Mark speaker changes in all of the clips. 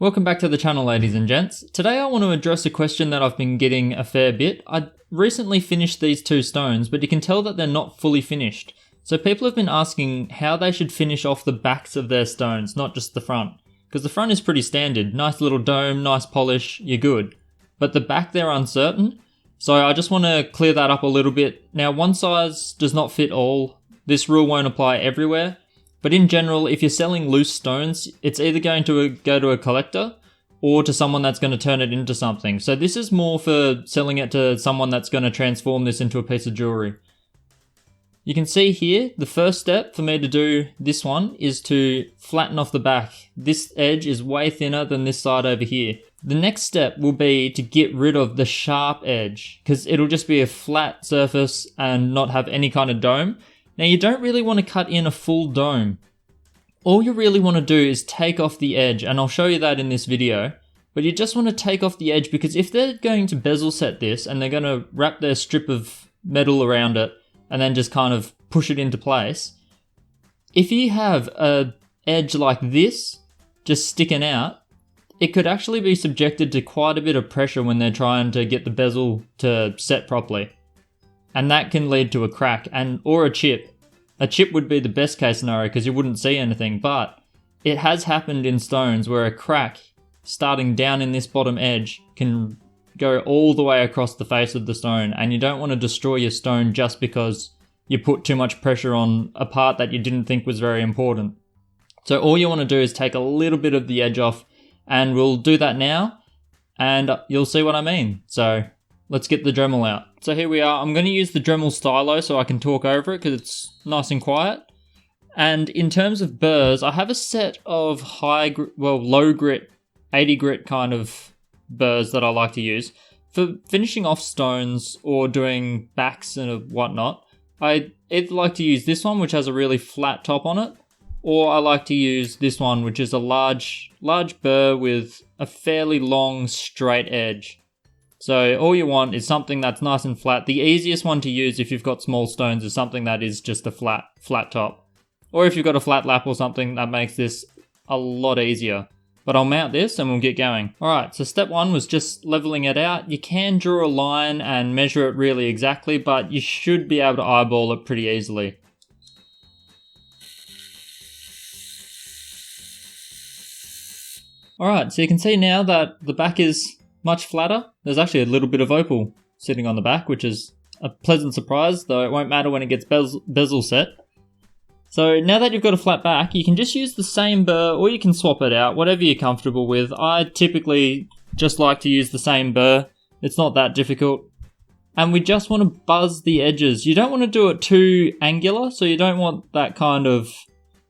Speaker 1: Welcome back to the channel, ladies and gents. Today I want to address a question that I've been getting a fair bit. I recently finished these two stones, but you can tell that they're not fully finished. So people have been asking how they should finish off the backs of their stones, not just the front. Because the front is pretty standard, nice little dome, nice polish, you're good. But the back, they're uncertain. So I just want to clear that up a little bit. Now, one size does not fit all. This rule won't apply everywhere. But in general, if you're selling loose stones, it's either going to go to a collector or to someone that's going to turn it into something. So this is more for selling it to someone that's going to transform this into a piece of jewelry. You can see here, the first step for me to do this one is to flatten off the back. This edge is way thinner than this side over here. The next step will be to get rid of the sharp edge, because it'll just be a flat surface and not have any kind of dome. Now, you don't really want to cut in a full dome. All you really want to do is take off the edge, and I'll show you that in this video. But you just want to take off the edge, because if they're going to bezel set this and they're going to wrap their strip of metal around it and then just kind of push it into place, if you have an edge like this just sticking out, it could actually be subjected to quite a bit of pressure when they're trying to get the bezel to set properly. And that can lead to a crack or a chip. A chip would be the best case scenario because you wouldn't see anything, but it has happened in stones where a crack starting down in this bottom edge can go all the way across the face of the stone, and you don't want to destroy your stone just because you put too much pressure on a part that you didn't think was very important. So all you want to do is take a little bit of the edge off, and we'll do that now and you'll see what I mean. So let's get the Dremel out. So here we are. I'm going to use the Dremel stylo so I can talk over it because it's nice and quiet. And in terms of burrs, I have a set of low grit, 80 grit kind of burrs that I like to use. For finishing off stones or doing backs and whatnot, I either like to use this one, which has a really flat top on it, or I like to use this one, which is a large burr with a fairly long straight edge. So all you want is something that's nice and flat. The easiest one to use if you've got small stones is something that is just a flat top. Or if you've got a flat lap or something, that makes this a lot easier. But I'll mount this and we'll get going. Alright, so step one was just leveling it out. You can draw a line and measure it really exactly, but you should be able to eyeball it pretty easily. Alright, so you can see now that the back is much flatter. There's actually a little bit of opal sitting on the back, which is a pleasant surprise, though it won't matter when it gets bezel set. So now that you've got a flat back, you can just use the same burr, or you can swap it out, whatever you're comfortable with. I typically just like to use the same burr. It's not that difficult. And we just want to buzz the edges. You don't want to do it too angular, so you don't want that kind of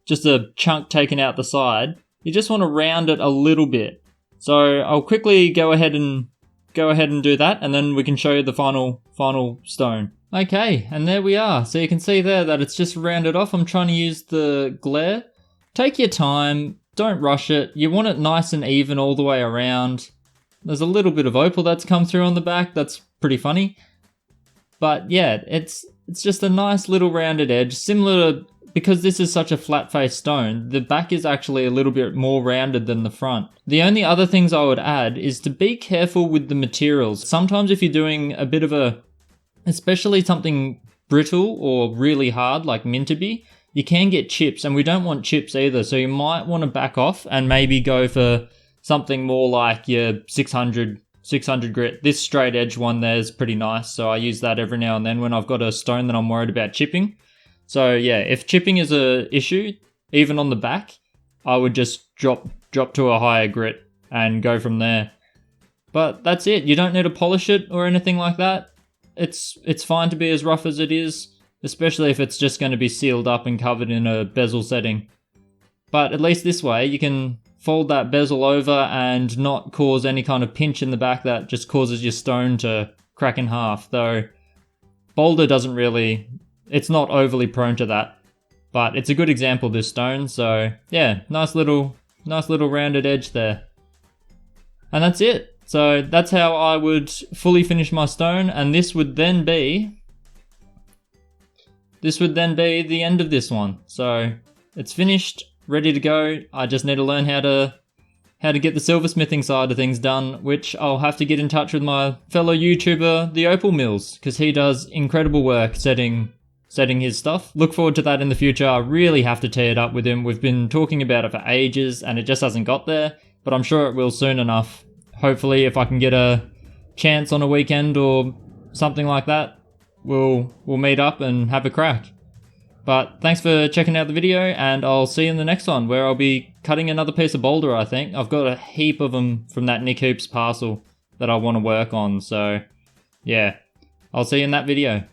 Speaker 1: just a chunk taken out the side. You just want to round it a little bit. So I'll quickly go ahead and do that, and then we can show you the final stone. Okay, and there we are. So you can see there that it's just rounded off. I'm trying to use the glare. Take your time, don't rush it. You want it nice and even all the way around. There's a little bit of opal that's come through on the back. That's pretty funny. But yeah, it's just a nice little rounded edge, similar to, because this is such a flat face stone, the back is actually a little bit more rounded than the front. The only other things I would add is to be careful with the materials. Sometimes if you're doing a bit of especially something brittle or really hard like mintaby, you can get chips, and we don't want chips either. So you might want to back off and maybe go for something more like your 600 grit. This straight edge one there is pretty nice, so I use that every now and then when I've got a stone that I'm worried about chipping. So yeah, if chipping is an issue, even on the back, I would just drop to a higher grit and go from there. But that's it. You don't need to polish it or anything like that. It's fine to be as rough as it is, especially if it's just going to be sealed up and covered in a bezel setting. But at least this way, you can fold that bezel over and not cause any kind of pinch in the back that just causes your stone to crack in half. Though boulder doesn't really... It's not overly prone to that, but it's a good example, this stone. So yeah, nice little rounded edge there. And that's it. So that's how I would fully finish my stone, and this would then be the end of this one. So it's finished, ready to go. I just need to learn how how to get the silversmithing side of things done, which I'll have to get in touch with my fellow YouTuber, the Opal Mills, because he does incredible work setting his stuff. Look forward to that in the future. I really have to tee it up with him. We've been talking about it for ages and it just hasn't got there, but I'm sure it will soon enough. Hopefully, if I can get a chance on a weekend or something like that, we'll meet up and have a crack. But thanks for checking out the video, and I'll see you in the next one, where I'll be cutting another piece of boulder, I think. I've got a heap of them from that Nick Hoops parcel that I want to work on, so yeah. I'll see you in that video.